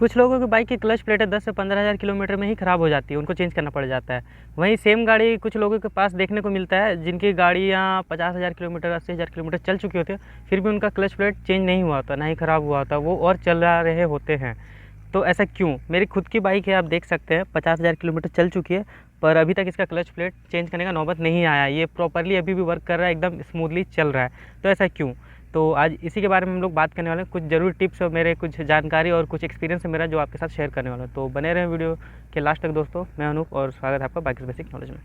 कुछ लोगों की बाइक की क्लच प्लेटें 10 से 15,000 किलोमीटर में ही ख़राब हो जाती है, उनको चेंज करना पड़ जाता है। वहीं सेम गाड़ी कुछ लोगों के पास देखने को मिलता है जिनकी गाड़ियाँ 50,000 किलोमीटर 80,000 किलोमीटर चल चुकी होती है, फिर भी उनका क्लच प्लेट चेंज नहीं हुआ होता, ना ही ख़राब हुआ होता, वो और चला रहे होते हैं। तो ऐसा क्यों? मेरी खुद की बाइक है, आप देख सकते हैं 50,000 किलोमीटर चल चुकी है, पर अभी तक इसका क्लच प्लेट चेंज करने का नौबत नहीं आया। ये प्रॉपरली अभी भी वर्क कर रहा है, एकदम स्मूथली चल रहा है। तो ऐसा क्यों? तो आज इसी के बारे में हम लोग बात करने वाले हैं। कुछ ज़रूरी टिप्स और मेरे कुछ जानकारी और कुछ एक्सपीरियंस है मेरा जो आपके साथ शेयर करने वाला हूँ। तो बने रहें वीडियो के लास्ट तक दोस्तों। मैं अनूप और स्वागत है आपका बाइक्स बेसिक नॉलेज में।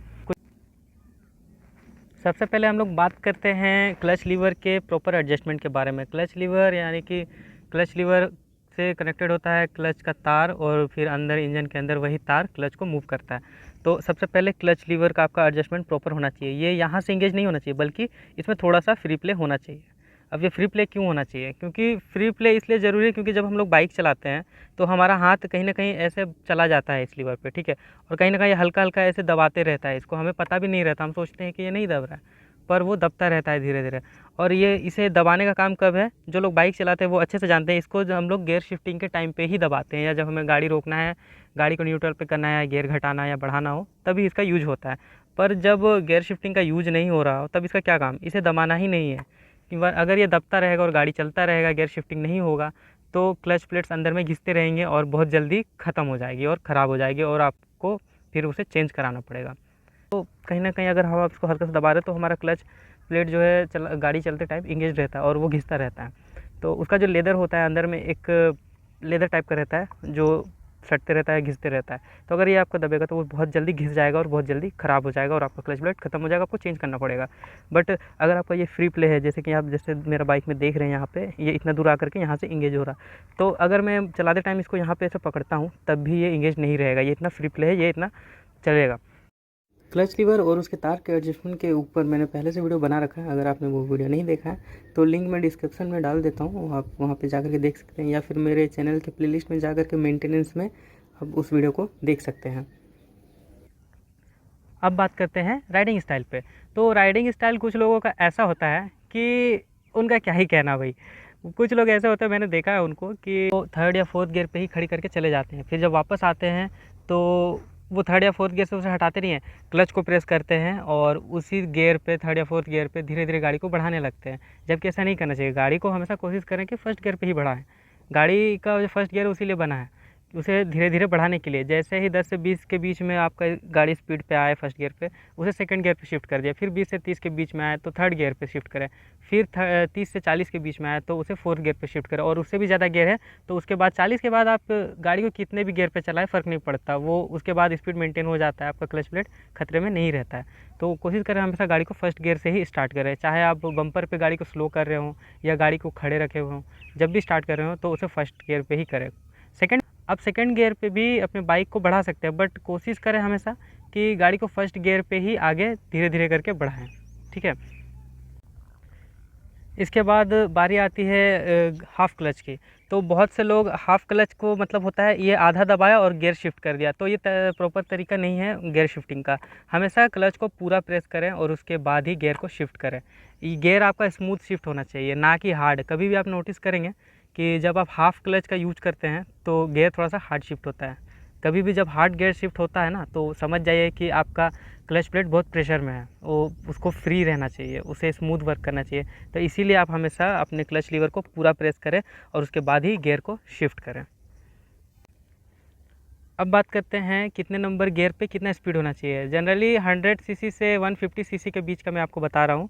सबसे पहले हम लोग बात करते हैं क्लच लीवर के प्रॉपर एडजस्टमेंट के बारे में। क्लच लीवर यानी कि क्लच लीवर से कनेक्टेड होता है क्लच का तार, और फिर अंदर इंजन के अंदर वही तार क्लच को मूव करता है। तो सबसे पहले क्लच लीवर का आपका एडजस्टमेंट प्रॉपर होना चाहिए। ये यहाँ से इंगेज नहीं होना चाहिए, बल्कि इसमें थोड़ा सा फ्री प्ले होना चाहिए। अब ये फ्री प्ले क्यों होना चाहिए? क्योंकि फ्री प्ले इसलिए ज़रूरी है क्योंकि जब हम लोग बाइक चलाते हैं तो हमारा हाथ कहीं ना कहीं ऐसे चला जाता है इस लीवर पे, ठीक है, और कहीं ना कहीं हल्का हल्का ऐसे दबाते रहता है इसको, हमें पता भी नहीं रहता, हम सोचते हैं कि ये नहीं दब रहा है, पर वो दबता रहता है धीरे धीरे। और ये इसे दबाने का काम कब है? जो लोग बाइक चलाते हैं वो अच्छे से जानते हैं इसको। जब हम लोग गियर शिफ्टिंग के टाइम पे ही दबाते हैं, या जब हमें गाड़ी रोकना है, गाड़ी को न्यूट्रल पे करना है, गियर घटाना या बढ़ाना हो, तभी इसका यूज होता है। पर जब गियर शिफ्टिंग का यूज नहीं हो रहा हो तब इसका क्या काम? इसे दबाना ही नहीं है। अगर ये दबता रहेगा और गाड़ी चलता रहेगा, गियर शिफ्टिंग नहीं होगा, तो क्लच प्लेट्स अंदर में घिसते रहेंगे और बहुत जल्दी ख़त्म हो जाएगी और ख़राब हो जाएगी, और आपको फिर उसे चेंज कराना पड़ेगा। तो कहीं ना कहीं अगर हम आप इसको हल्का से दबा रहे तो हमारा क्लच प्लेट जो है गाड़ी चलते टाइम इंगेज रहता है और वो घिसता रहता है। तो उसका जो लेदर होता है अंदर में एक लेदर टाइप का रहता है जो सटते रहता है, घिसते रहता है। तो अगर ये आपको दबेगा तो वो बहुत जल्दी घिस जाएगा और बहुत जल्दी ख़राब हो जाएगा और आपका क्लच प्लेट खत्म हो जाएगा, आपको चेंज करना पड़ेगा। बट अगर आपका ये फ्री प्ले है, जैसे कि आप जैसे मेरा बाइक में देख रहे हैं, यहाँ पे ये इतना दूर आकर के यहाँ से इंगेज हो रहा, तो अगर मैं चलाते टाइम इसको यहाँ पे ऐसे पकड़ता हूँ तब भी ये इंगेज नहीं रहेगा। ये इतना फ्री प्ले है, ये इतना चलेगा। क्लच लीवर और उसके तार के एडजस्टमेंट के ऊपर मैंने पहले से वीडियो बना रखा है। अगर आपने वो वीडियो नहीं देखा है तो लिंक मैं डिस्क्रिप्शन में डाल देता हूँ, आप वहाँ पे जाकर के देख सकते हैं, या फिर मेरे चैनल के प्लेलिस्ट में जाकर के मेंटेनेंस में आप उस वीडियो को देख सकते हैं। अब बात करते हैं राइडिंग स्टाइल पे। तो राइडिंग स्टाइल कुछ लोगों का ऐसा होता है कि उनका क्या ही कहना भाई। कुछ लोग ऐसे होते हैं, मैंने देखा है उनको, कि वो थर्ड या फोर्थ गियर पे ही खड़ी करके चले जाते हैं, फिर जब वापस आते हैं तो वो थर्ड या फोर्थ गियर से उसे हटाते नहीं हैं, क्लच को प्रेस करते हैं और उसी गियर पे, थर्ड या फोर्थ गियर पे धीरे धीरे गाड़ी को बढ़ाने लगते हैं। जबकि ऐसा नहीं करना चाहिए। गाड़ी को हमेशा कोशिश करें कि फर्स्ट गियर पे ही बढ़ाएं। गाड़ी का जो फर्स्ट गियर उसी लिए बना है, उसे धीरे धीरे बढ़ाने के लिए। जैसे ही 10 से 20 के बीच में आपका गाड़ी स्पीड पे आए फर्स्ट गियर पे, उसे सेकंड गियर पे शिफ्ट कर दिया। फिर 20 से 30 के बीच में आए तो थर्ड गियर पे शिफ्ट करें। फिर 30 से 40 के बीच में आए तो उसे फोर्थ गियर पे शिफ्ट करें, और उससे भी ज़्यादा गियर है तो उसके बाद 40 के बाद आप गाड़ी को कितने भी गियर पे चलाएं फ़र्क नहीं पड़ता, वो उसके बाद स्पीड मेंटेन हो जाता है, आपका क्लच प्लेट खतरे में नहीं रहता है। तो कोशिश करें हमेशा गाड़ी को फर्स्ट गियर से ही स्टार्ट करें, चाहे आप बम्पर पे गाड़ी को स्लो कर रहे हों या गाड़ी को खड़े रखे हों, जब भी स्टार्ट कर रहे हो तो उसे फर्स्ट गियर पे ही करें। आप सेकंड गियर पे भी अपने बाइक को बढ़ा सकते हैं, बट कोशिश करें हमेशा कि गाड़ी को फर्स्ट गियर पे ही आगे धीरे धीरे करके बढ़ाएं, ठीक है। इसके बाद बारी आती है हाफ़ क्लच की। तो बहुत से लोग हाफ़ क्लच को, मतलब होता है ये आधा दबाया और गियर शिफ्ट कर दिया, तो ये प्रॉपर तरीका नहीं है गियर शिफ्टिंग का। हमेशा क्लच को पूरा प्रेस करें और उसके बाद ही गियर को शिफ्ट करें। ये गियर आपका स्मूथ शिफ्ट होना चाहिए, ना कि हार्ड। कभी भी आप नोटिस करेंगे कि जब आप हाफ़ क्लच का यूज करते हैं तो गियर थोड़ा सा हार्ड शिफ्ट होता है। कभी भी जब हार्ड गियर शिफ्ट होता है ना, तो समझ जाइए कि आपका क्लच प्लेट बहुत प्रेशर में है, वो उसको फ्री रहना चाहिए, उसे स्मूथ वर्क करना चाहिए। तो इसीलिए आप हमेशा अपने क्लच लीवर को पूरा प्रेस करें और उसके बाद ही गियर को शिफ्ट करें। अब बात करते हैं कितने नंबर गियर पे कितना स्पीड होना चाहिए। जनरली 100 सीसी से 150 सीसी के बीच का मैं आपको बता रहा हूँ।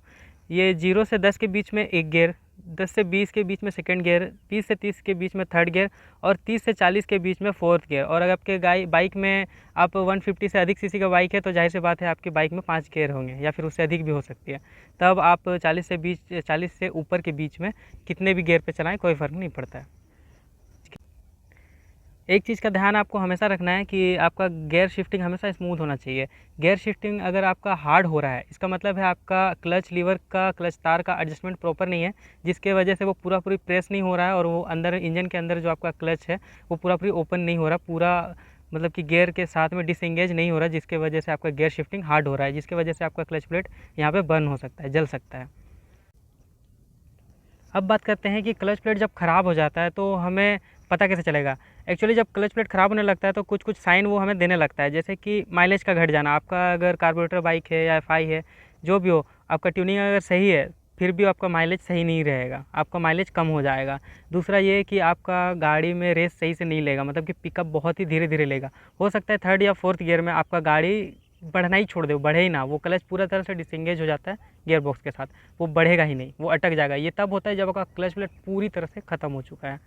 ये 0 से 10 के बीच में एक गियर, 10 से 20 के बीच में सेकंड गियर, 20 से 30 के बीच में थर्ड गियर, और 30 से 40 के बीच में फोर्थ गियर। और अगर आपके बाइक में आप 150 से अधिक सीसी का बाइक है तो जाहिर सी बात है आपकी बाइक में 5 गियर होंगे या फिर उससे अधिक भी हो सकती है। तब आप 40 से ऊपर के बीच में कितने भी गियर पे चलाएं, कोई फ़र्क नहीं पड़ता है। एक चीज़ का ध्यान आपको हमेशा रखना है कि आपका गियर शिफ्टिंग हमेशा स्मूथ होना चाहिए। गियर शिफ्टिंग अगर आपका हार्ड हो रहा है, इसका मतलब है आपका क्लच लीवर का, क्लच तार का एडजस्टमेंट प्रॉपर नहीं है, जिसके वजह से वो पूरी प्रेस नहीं हो रहा है, और वो अंदर इंजन के अंदर जो आपका क्लच है वो पूरी ओपन नहीं हो रहा, पूरा मतलब कि गियर के साथ में डिसएंगेज नहीं हो रहा, जिसके वजह से आपका गियर शिफ्टिंग हार्ड हो रहा है, जिसकी वजह से आपका क्लच प्लेट यहाँ पर बर्न हो सकता है, जल सकता है। अब बात करते हैं कि क्लच प्लेट जब ख़राब हो जाता है तो हमें पता कैसे चलेगा? एक्चुअली जब क्लच प्लेट ख़राब होने लगता है तो कुछ कुछ साइन वो हमें देने लगता है, जैसे कि माइलेज का घट जाना। आपका अगर कार्बोरेटर बाइक है या एफआई है, जो भी हो, आपका ट्यूनिंग अगर सही है फिर भी आपका माइलेज सही नहीं रहेगा, आपका माइलेज कम हो जाएगा। दूसरा ये कि आपका गाड़ी में रेस सही से नहीं लेगा, मतलब कि पिकअप बहुत ही धीरे धीरे लेगा। हो सकता है थर्ड या फोर्थ गियर में आपका गाड़ी बढ़ना ही छोड़ दे, वो बढ़े ही ना, वो क्लच पूरा तरह से डिसएंगेज हो जाता है गियर बॉक्स के साथ, वो बढ़ेगा ही नहीं, वो अटक जाएगा। ये तब होता है जब आपका क्लच प्लेट पूरी तरह से ख़त्म हो चुका है।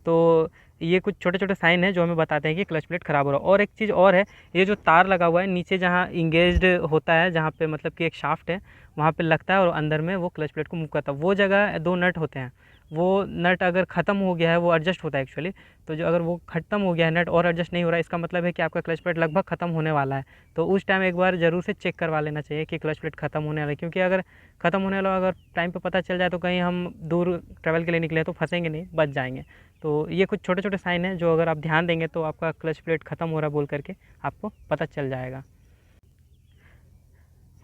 तो ये कुछ छोटे छोटे साइन हैं जो हमें बताते हैं कि क्लच प्लेट ख़राब हो रहा है। और एक चीज़ और है, ये जो तार लगा हुआ है नीचे जहाँ इंगेज्ड होता है, जहाँ पे मतलब कि एक शाफ्ट है, वहाँ पे लगता है और अंदर में वो क्लच प्लेट को मूव करता है। वो जगह दो नट होते हैं, वो नट अगर ख़त्म हो गया है, वो एडजस्ट होता है एक्चुअली। तो जो अगर वो ख़त्म हो गया है नट और एडजस्ट नहीं हो रहा है, इसका मतलब है कि आपका क्लच प्लेट लगभग ख़त्म होने वाला है। तो उस टाइम एक बार ज़रूर से चेक करवा लेना चाहिए कि क्लच प्लेट ख़त्म होने वाला है, क्योंकि अगर ख़त्म होने वाला अगर टाइम पे पता चल जाए तो कहीं हम दूर ट्रैवल के लिए निकले तो फंसेंगे नहीं, बच जाएंगे। तो ये कुछ छोटे छोटे साइन हैं जो अगर आप ध्यान देंगे तो आपका क्लच प्लेट ख़त्म हो रहा है बोल करके आपको पता चल जाएगा।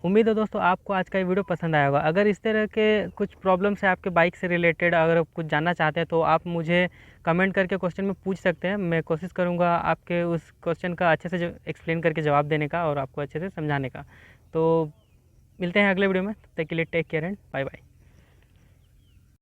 उम्मीद है दोस्तों आपको आज का ये वीडियो पसंद आया होगा। अगर इस तरह के कुछ प्रॉब्लम्स है आपके बाइक से रिलेटेड, अगर आप कुछ जानना चाहते हैं तो आप मुझे कमेंट करके क्वेश्चन में पूछ सकते हैं। मैं कोशिश करूँगा आपके उस क्वेश्चन का अच्छे से एक्सप्लेन करके जवाब देने का और आपको अच्छे से समझाने का। तो मिलते हैं अगले वीडियो में, तब तक के लिए take care and bye bye.